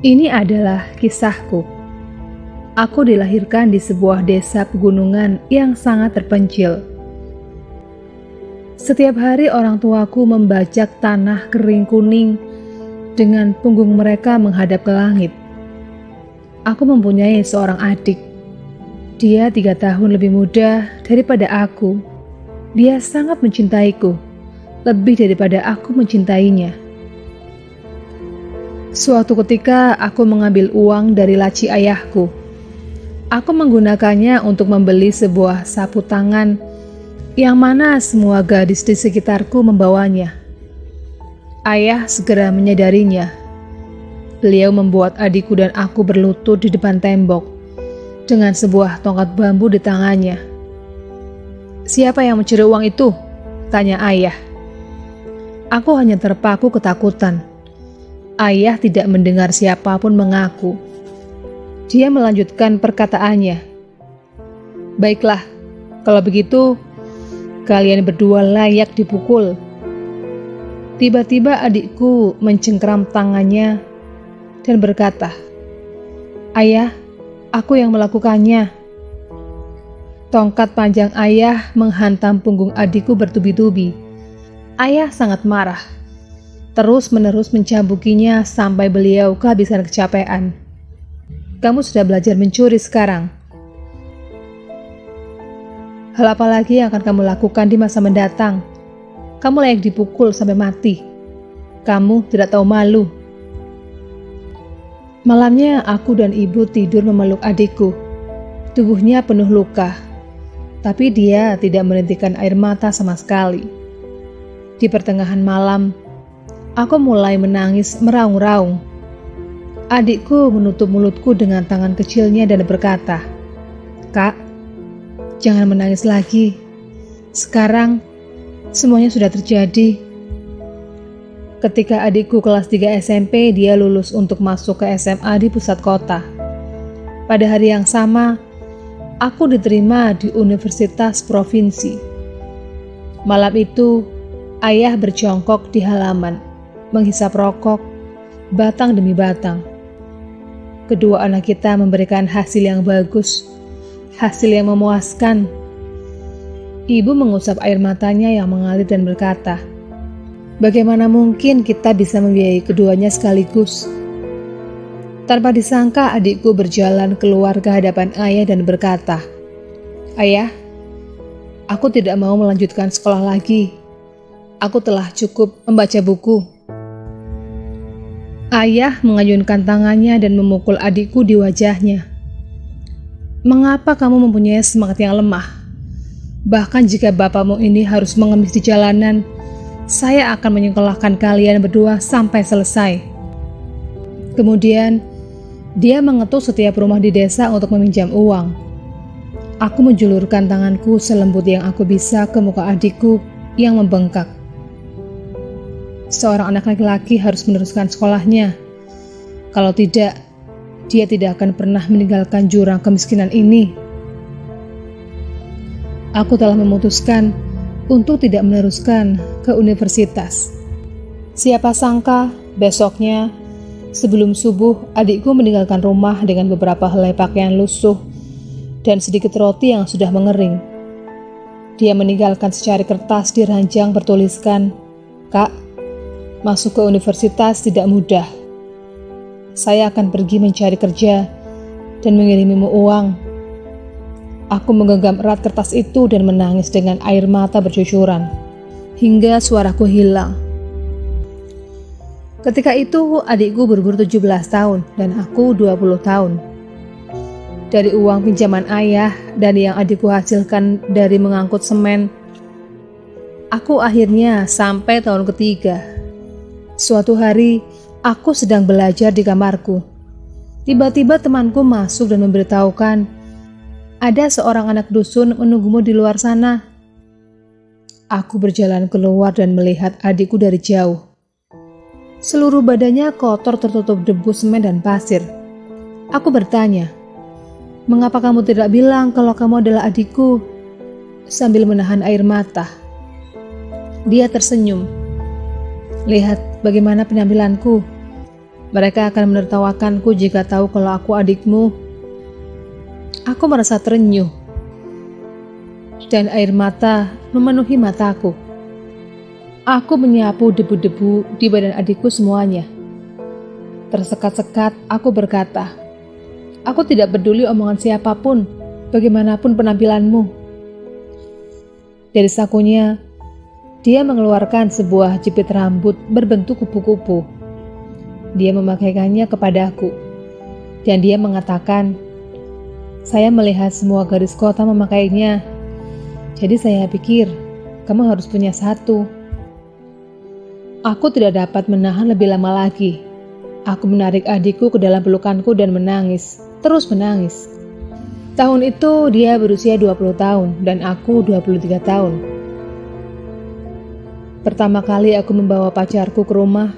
Ini adalah kisahku. Aku dilahirkan di sebuah desa pegunungan yang sangat terpencil. Setiap hari orang tuaku membajak tanah kering kuning dengan punggung mereka menghadap ke langit. Aku mempunyai seorang adik. Dia 3 tahun lebih muda daripada aku. Dia sangat mencintaiku, lebih daripada aku mencintainya. Suatu ketika aku mengambil uang dari laci ayahku. Aku menggunakannya untuk membeli sebuah sapu tangan yang mana semua gadis di sekitarku membawanya. Ayah segera menyadarinya. Beliau membuat adikku dan aku berlutut di depan tembok dengan sebuah tongkat bambu di tangannya. "Siapa yang mencuri uang itu?" tanya ayah. Aku hanya terpaku ketakutan. Ayah tidak mendengar siapapun mengaku. Dia melanjutkan perkataannya. "Baiklah, kalau begitu kalian berdua layak dipukul." Tiba-tiba adikku mencengkeram tangannya dan berkata, "Ayah, aku yang melakukannya." Tongkat panjang ayah menghantam punggung adikku bertubi-tubi. Ayah sangat marah. Terus-menerus mencambukinya sampai beliau kehabisan kecapean. "Kamu sudah belajar mencuri sekarang. Hal apa lagi yang akan kamu lakukan di masa mendatang? Kamu layak dipukul sampai mati. Kamu tidak tahu malu." Malamnya aku dan ibu tidur memeluk adikku. Tubuhnya penuh luka, tapi dia tidak menitikan air mata sama sekali. Di pertengahan malam, aku mulai menangis meraung-raung. Adikku menutup mulutku dengan tangan kecilnya dan berkata, "Kak, jangan menangis lagi. Sekarang semuanya sudah terjadi." Ketika adikku kelas 3 SMP, dia lulus untuk masuk ke SMA di pusat kota. Pada hari yang sama, aku diterima di universitas provinsi. Malam itu, ayah berjongkok di halaman, menghisap rokok, batang demi batang. Kedua anak kita memberikan hasil yang bagus, hasil yang memuaskan. Ibu mengusap air matanya yang mengalir dan berkata, "Bagaimana mungkin kita bisa membiayai keduanya sekaligus?" Tanpa disangka adikku berjalan keluar ke hadapan ayah dan berkata, "Ayah, aku tidak mau melanjutkan sekolah lagi. Aku telah cukup membaca buku." Ayah mengayunkan tangannya dan memukul adikku di wajahnya. "Mengapa kamu mempunyai semangat yang lemah? Bahkan jika bapakmu ini harus mengemis di jalanan, saya akan menyekolahkan kalian berdua sampai selesai." Kemudian, dia mengetuk setiap rumah di desa untuk meminjam uang. Aku menjulurkan tanganku selembut yang aku bisa ke muka adikku yang membengkak. Seorang anak laki-laki harus meneruskan sekolahnya. Kalau tidak, dia tidak akan pernah meninggalkan jurang kemiskinan ini. Aku telah memutuskan untuk tidak meneruskan ke universitas. Siapa sangka besoknya, sebelum subuh, adikku meninggalkan rumah dengan beberapa helai pakaian lusuh dan sedikit roti yang sudah mengering. Dia meninggalkan secari kertas di ranjang bertuliskan, "Kak, masuk ke universitas tidak mudah. Saya akan pergi mencari kerja dan mengirimimu uang." Aku menggenggam erat kertas itu dan menangis dengan air mata bercucuran, hingga suaraku hilang. Ketika itu adikku berumur 17 tahun dan aku 20 tahun. Dari uang pinjaman ayah dan yang adikku hasilkan dari mengangkut semen, aku akhirnya sampai tahun ketiga. Suatu hari, aku sedang belajar di kamarku. Tiba-tiba temanku masuk dan memberitahukan, "Ada seorang anak dusun menunggumu di luar sana." Aku berjalan keluar dan melihat adikku dari jauh. Seluruh badannya kotor tertutup debu semen dan pasir. Aku bertanya, "Mengapa kamu tidak bilang kalau kamu adalah adikku?" Sambil menahan air mata. Dia tersenyum. "Lihat bagaimana penampilanku. Mereka akan menertawakanku jika tahu kalau aku adikmu. Aku merasa terenyuh, dan air mata memenuhi mataku. Aku menyapu debu-debu di badan adikku semuanya. Tersekat-sekat, aku berkata, "Aku tidak peduli omongan siapapun, bagaimanapun penampilanmu." Dari sakunya, dia mengeluarkan sebuah jepit rambut berbentuk kupu-kupu. Dia memakaikannya kepadaku, dan dia mengatakan, "Saya melihat semua gadis kota memakainya, jadi saya pikir kamu harus punya satu." Aku tidak dapat menahan lebih lama lagi. Aku menarik adikku ke dalam pelukanku dan menangis, terus menangis. Tahun itu dia berusia 20 tahun dan aku 23 tahun. Pertama kali aku membawa pacarku ke rumah,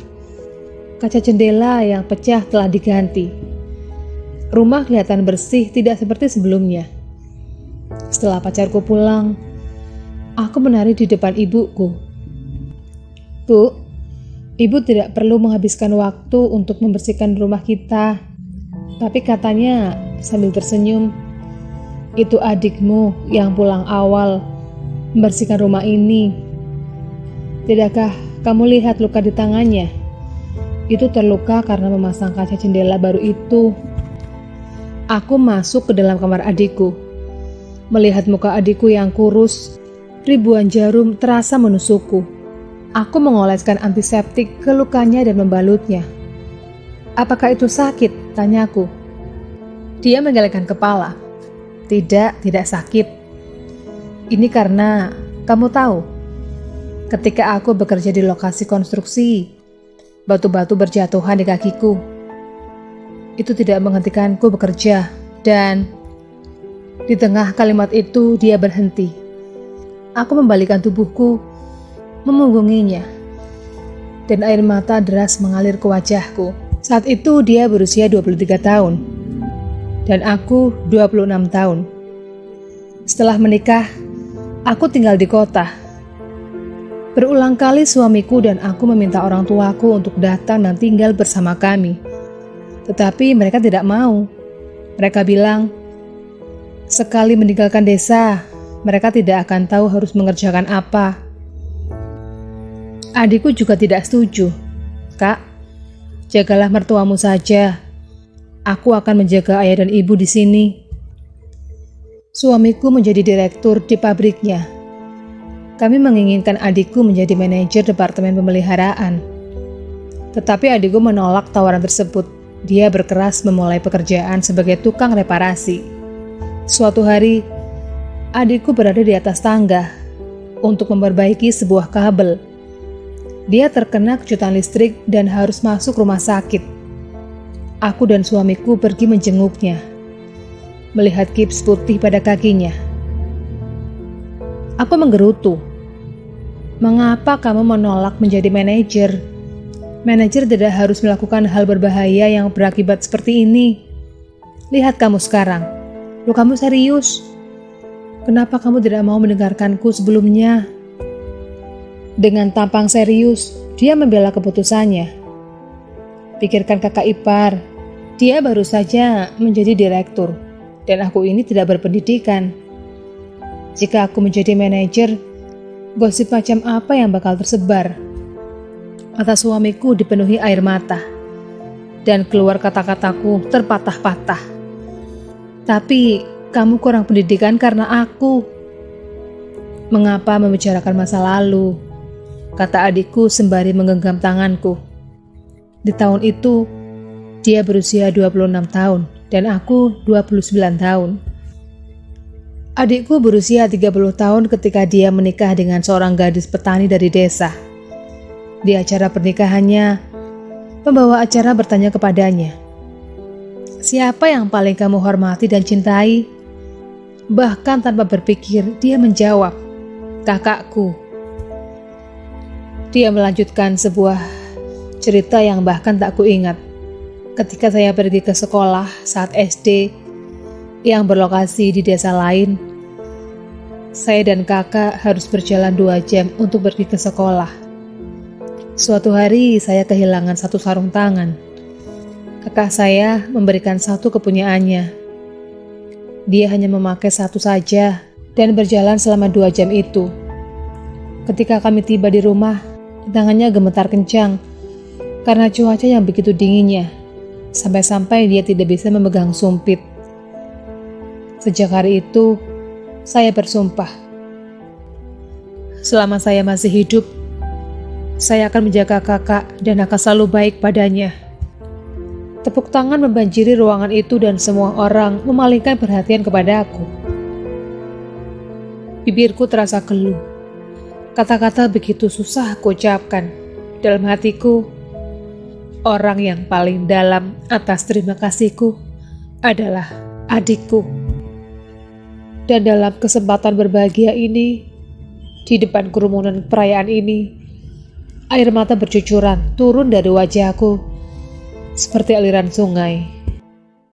kaca jendela yang pecah telah diganti. Rumah kelihatan bersih, tidak seperti sebelumnya. Setelah pacarku pulang, aku menari di depan ibuku. "Bu, Ibu tidak perlu menghabiskan waktu untuk membersihkan rumah kita." Tapi katanya sambil tersenyum, "Itu adikmu yang pulang awal membersihkan rumah ini. Tidakkah kamu lihat luka di tangannya? Itu terluka karena memasang kaca jendela baru itu." Aku masuk ke dalam kamar adikku. Melihat muka adikku yang kurus, ribuan jarum terasa menusukku. Aku mengoleskan antiseptik ke lukanya dan membalutnya. "Apakah itu sakit?" tanyaku. Dia menggelengkan kepala. Tidak sakit. Ini karena kamu tahu, ketika aku bekerja di lokasi konstruksi, batu-batu berjatuhan di kakiku. Itu tidak menghentikanku bekerja, dan di tengah kalimat itu dia berhenti. Aku membalikkan tubuhku, memunggunginya, dan air mata deras mengalir ke wajahku. Saat itu dia berusia 23 tahun, dan aku 26 tahun. Setelah menikah, aku tinggal di kota. Berulang kali suamiku dan aku meminta orang tuaku untuk datang dan tinggal bersama kami. Tetapi mereka tidak mau. Mereka bilang, sekali meninggalkan desa, mereka tidak akan tahu harus mengerjakan apa. Adikku juga tidak setuju. "Kak, jagalah mertuamu saja. Aku akan menjaga ayah dan ibu di sini." Suamiku menjadi direktur di pabriknya. Kami menginginkan adikku menjadi manajer departemen pemeliharaan. Tetapi adikku menolak tawaran tersebut. Dia berkeras memulai pekerjaan sebagai tukang reparasi. Suatu hari, adikku berada di atas tangga untuk memperbaiki sebuah kabel. Dia terkena kejutan listrik dan harus masuk rumah sakit. Aku dan suamiku pergi menjenguknya, melihat gips putih pada kakinya. Aku menggerutu. "Mengapa kamu menolak menjadi manajer? Manajer tidak harus melakukan hal berbahaya yang berakibat seperti ini. Lihat kamu sekarang, lukamu serius. Kenapa kamu tidak mau mendengarkanku sebelumnya?" Dengan tampang serius, dia membela keputusannya. "Pikirkan kakak ipar, dia baru saja menjadi direktur, dan aku ini tidak berpendidikan. Jika aku menjadi manajer, gosip macam apa yang bakal tersebar?" Mata suamiku dipenuhi air mata, dan keluar kata-kataku terpatah-patah. "Tapi kamu kurang pendidikan karena aku." "Mengapa membicarakan masa lalu?" kata adikku sembari menggenggam tanganku. Di tahun itu, dia berusia 26 tahun dan aku 29 tahun. Adikku berusia 30 tahun ketika dia menikah dengan seorang gadis petani dari desa. Di acara pernikahannya, pembawa acara bertanya kepadanya, "Siapa yang paling kamu hormati dan cintai?" Bahkan tanpa berpikir, dia menjawab, "Kakakku." Dia melanjutkan sebuah cerita yang bahkan tak kuingat. Ketika saya pergi ke sekolah saat SD yang berlokasi di desa lain, saya dan kakak harus berjalan 2 jam untuk pergi ke sekolah. Suatu hari saya kehilangan satu sarung tangan. Kakak saya memberikan satu kepunyaannya. Dia hanya memakai satu saja dan berjalan selama 2 jam itu. Ketika kami tiba di rumah, tangannya gemetar kencang karena cuaca yang begitu dinginnya, sampai-sampai dia tidak bisa memegang sumpit. Sejak hari itu, saya bersumpah, selama saya masih hidup, saya akan menjaga kakak dan akan selalu baik padanya. Tepuk tangan membanjiri ruangan itu dan semua orang memalingkan perhatian kepada aku. Bibirku terasa keluh. Kata-kata begitu susah aku ucapkan. Dalam hatiku, orang yang paling dalam atas terima kasihku adalah adikku. Dan dalam kesempatan berbahagia ini, di depan kerumunan perayaan ini, air mata bercucuran turun dari wajahku seperti aliran sungai.